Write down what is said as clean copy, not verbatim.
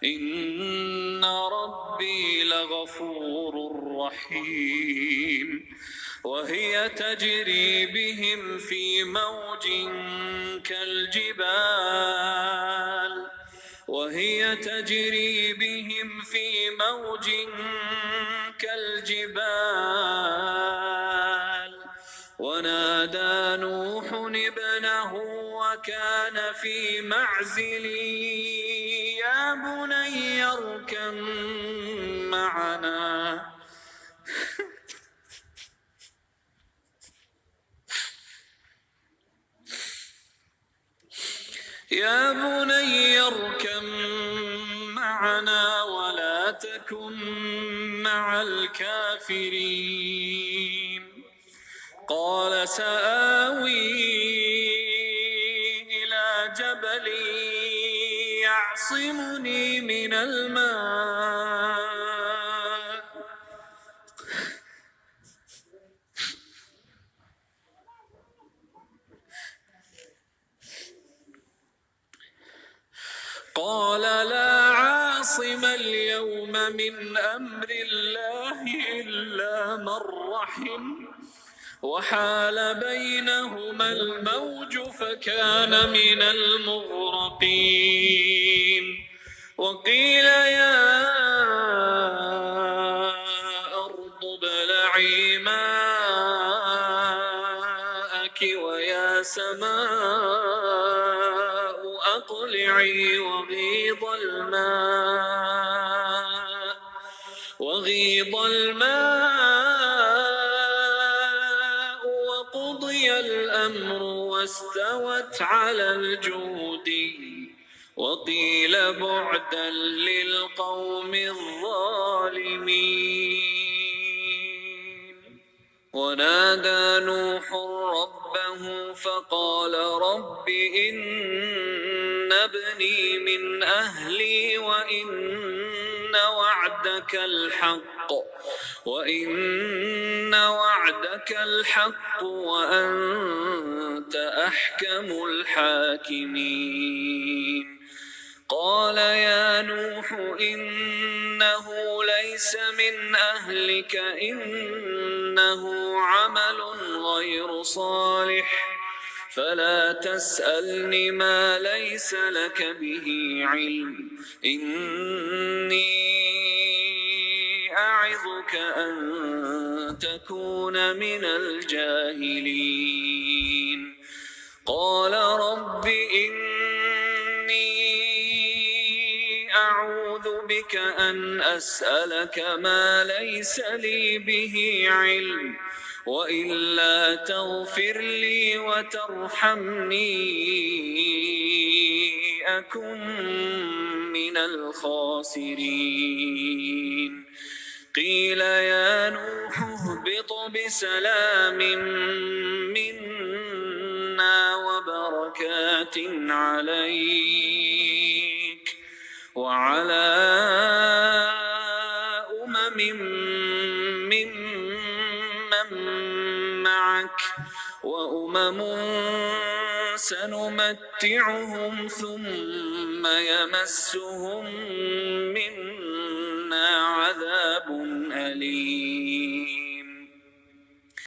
إن ربي لغفور رحيم. وهي تجري بهم في موج كالجبال ونادى نوح ابنه وكان في معزل يا بني اركب معنا ولا تكن مع الكافرين. قال سآوي إلى جبل يعصمني من الماء قال لا عاصم اليوم من أمر الله إلا من رحم وحال بينهما الموج فكان من المغرقين. وقيل يا أرض ابلعي ماءك ويا سماء أقلعي وغيض الماء وقضي الأمر واستوت على الجودي وقيل بعدا للقوم الظالمين. ونادى نوح ربه فقال رب إن ابني من أهلي وإن وعدك الحق وأنت أحكم الحاكمين. قال يا نوح إنه ليس من أهلك إنه عمل غير صالح فلا تسألني ما ليس لك به علم إني أعظك أن تكون من الجاهلين. قال رب إني أعوذ بك أن أسألك ما ليس لي به علم وإلا تغفر لي وترحمني أكن من الخاسرين. قيل يا نوح اهبط بسلام منا وبركات عليك وعلى ممن معك وأمم سنمتعهم ثم يمسهم منا عذاب أليم.